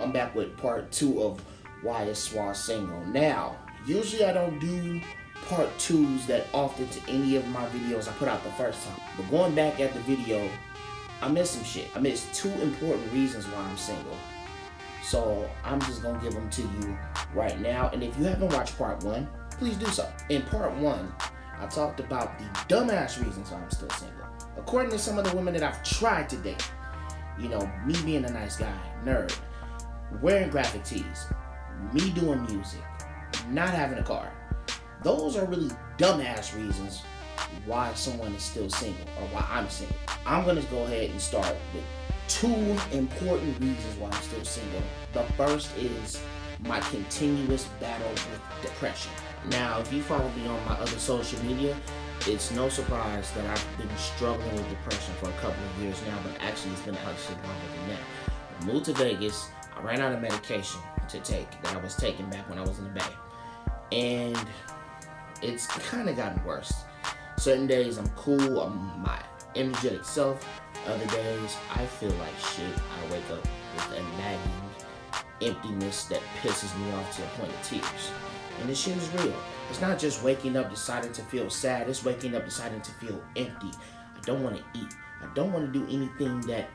I'm back with part 2 of why is Swa single. Now, usually I don't do part 2s that often to any of my videos I put out the first time. But going back at the video, I missed some shit. I missed 2 important reasons why I'm single. So I'm just gonna give them to you right now. And if you haven't watched part 1, please do so. In part 1, I talked about the dumbass reasons why I'm still single. According to some of the women that I've tried to date, you know, me being a nice guy, nerd, wearing graphic tees, me doing music, not having a car. Those are really dumbass reasons why someone is still single or why I'm single. I'm gonna go ahead and start with 2 important reasons why I'm still single. The first is my continuous battle with depression. Now, if you follow me on my other social media, it's no surprise that I've been struggling with depression for a couple of years now, but actually it's been actually longer than that. I moved to Vegas, I ran out of medication to take that I was taking back when I was in the Bay. And it's kind of gotten worse. Certain days I'm cool, I'm my energetic self. Other days I feel like shit. I wake up with a nagging emptiness that pisses me off to the point of tears. And this shit is real. It's not just waking up deciding to feel sad, it's waking up deciding to feel empty. I don't want to eat. I don't want to do anything that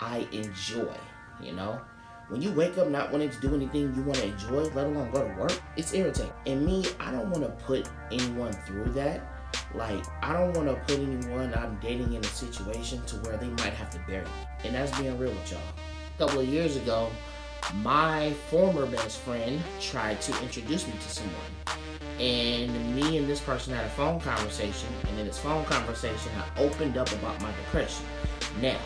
I enjoy, you know? When you wake up not wanting to do anything you want to enjoy, let alone go to work, it's irritating. And me, I don't want to put anyone through that. Like, I don't want to put anyone I'm dating in a situation to where they might have to bury me. And that's being real with y'all. A couple of years ago, my former best friend tried to introduce me to someone. And me and this person had a phone conversation. And in this phone conversation, I opened up about my depression. Now,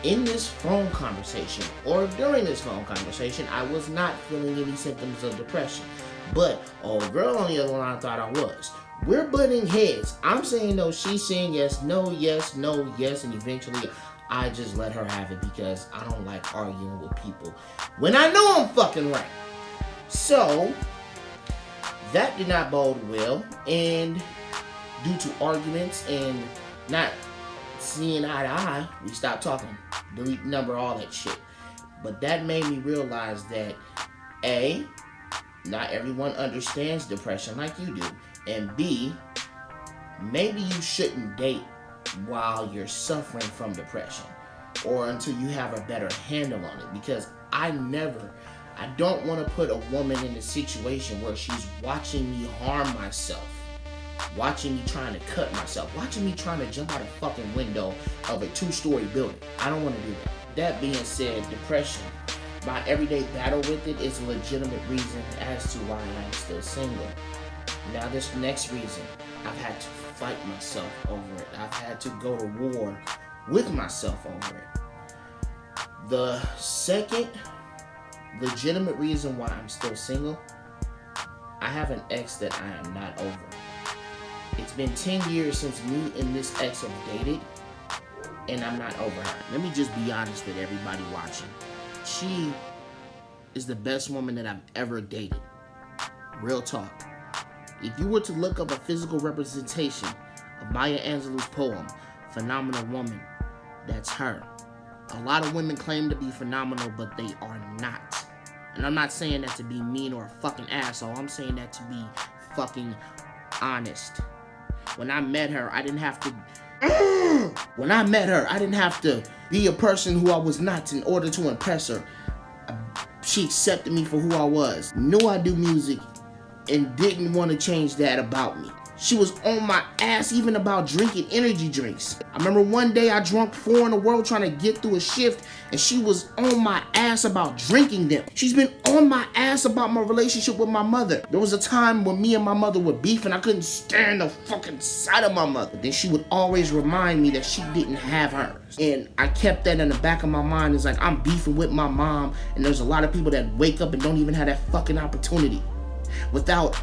in this phone conversation, or during this phone conversation, I was not feeling any symptoms of depression. But old girl on the other line thought I was. We're butting heads. I'm saying no, she's saying yes, no, yes, no, yes, and eventually I just let her have it because I don't like arguing with people when I know I'm fucking right. So, that did not bode well, and due to arguments and not seeing eye to eye, we stopped talking, delete number, all that shit. But that made me realize that A, not everyone understands depression like you do, and B, maybe you shouldn't date while you're suffering from depression or until you have a better handle on it, because I don't want to put a woman in a situation where she's watching me harm myself, watching me trying to cut myself, watching me trying to jump out a fucking window of a 2-story building. I don't want to do that. That being said, depression, my everyday battle with it is a legitimate reason as to why I'm still single. Now this next reason, I've had to fight myself over it. I've had to go to war with myself over it. The second legitimate reason why I'm still single, I have an ex that I am not over. It's been 10 years since me and this ex have dated, and I'm not over her. Let me just be honest with everybody watching. She is the best woman that I've ever dated. Real talk. If you were to look up a physical representation of Maya Angelou's poem, Phenomenal Woman, that's her. A lot of women claim to be phenomenal, but they are not. And I'm not saying that to be mean or a fucking asshole. I'm saying that to be fucking honest. When I met her, I didn't have to be a person who I was not in order to impress her. She accepted me for who I was. Knew I do music and didn't want to change that about me. She was on my ass even about drinking energy drinks. I remember one day I drunk 4 in a row trying to get through a shift, and she was on my ass about drinking them. She's been on my ass about my relationship with my mother. There was a time when me and my mother were beefing. I couldn't stand the fucking sight of my mother. Then she would always remind me that she didn't have hers. And I kept that in the back of my mind. It's like I'm beefing with my mom, and there's a lot of people that wake up and don't even have that fucking opportunity. Without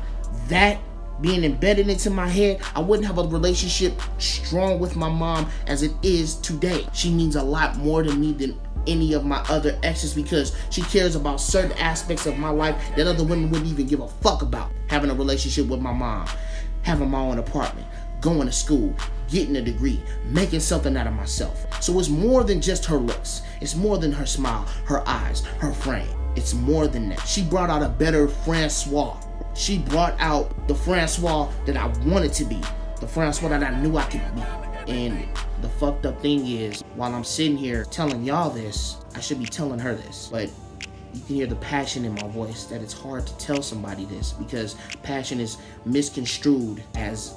that being embedded into my head, I wouldn't have a relationship strong with my mom as it is today. She means a lot more to me than any of my other exes because she cares about certain aspects of my life that other women wouldn't even give a fuck about. Having a relationship with my mom, having my own apartment, going to school, getting a degree, making something out of myself. So it's more than just her looks. It's more than her smile, her eyes, her frame. It's more than that. She brought out a better Francois. She brought out the Francois that I wanted to be. The Francois that I knew I could be. And the fucked up thing is, while I'm sitting here telling y'all this, I should be telling her this. But you can hear the passion in my voice, that it's hard to tell somebody this, because passion is misconstrued as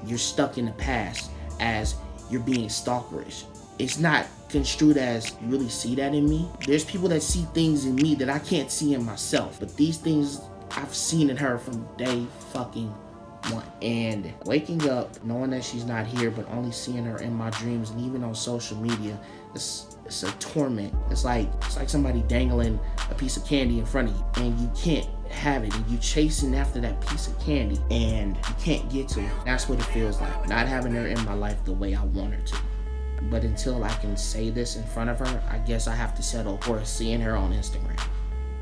you're stuck in the past, as you're being stalkerish. It's not construed as you really see that in me. There's people that see things in me that I can't see in myself, but these things I've seen in her from day fucking one. And waking up knowing that she's not here, but only seeing her in my dreams and even on social media, it's a torment. It's like somebody dangling a piece of candy in front of you and you can't have it, and you chasing after that piece of candy and you can't get to it. That's what it feels like, not having her in my life the way I want her to. But until I can say this in front of her, I guess I have to settle for seeing her on Instagram.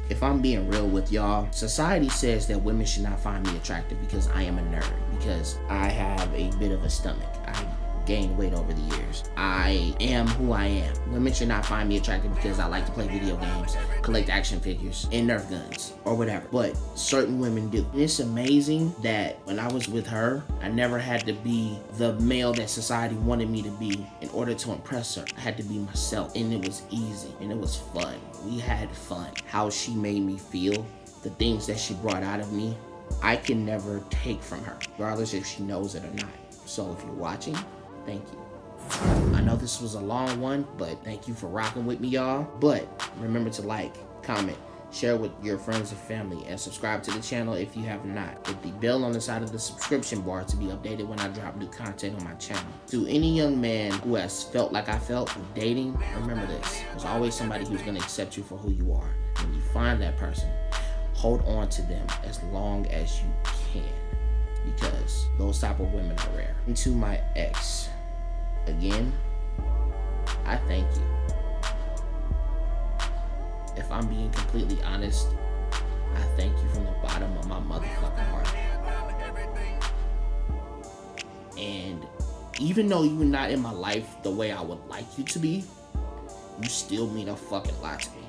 If I'm being real with y'all, society says that women should not find me attractive because I am a nerd, because I have a bit of a stomach. I gained weight over the years. I am who I am. Women should not find me attractive because I like to play video games, collect action figures, and Nerf guns, or whatever. But certain women do. And it's amazing that when I was with her, I never had to be the male that society wanted me to be in order to impress her. I had to be myself, and it was easy, and it was fun. We had fun. How she made me feel, the things that she brought out of me, I can never take from her, regardless if she knows it or not. So if you're watching, thank you. I know this was a long one, but thank you for rocking with me, y'all. But remember to like, comment, share with your friends and family, and subscribe to the channel if you have not. Hit the bell on the side of the subscription bar to be updated when I drop new content on my channel. To any young man who has felt like I felt with dating, remember this. There's always somebody who's going to accept you for who you are. When you find that person, hold on to them as long as you can, because those type of women are rare. And to my ex, again, I thank you. If I'm being completely honest, I thank you from the bottom of my motherfucking heart. And even though you're not in my life the way I would like you to be, you still mean a fucking lot to me.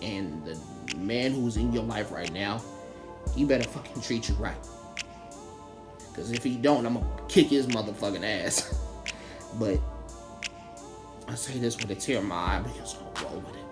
And the man who's in your life right now, he better fucking treat you right. Because if he don't, I'm gonna kick his motherfucking ass. But I say this with a tear in my eye because I'm gonna roll with it.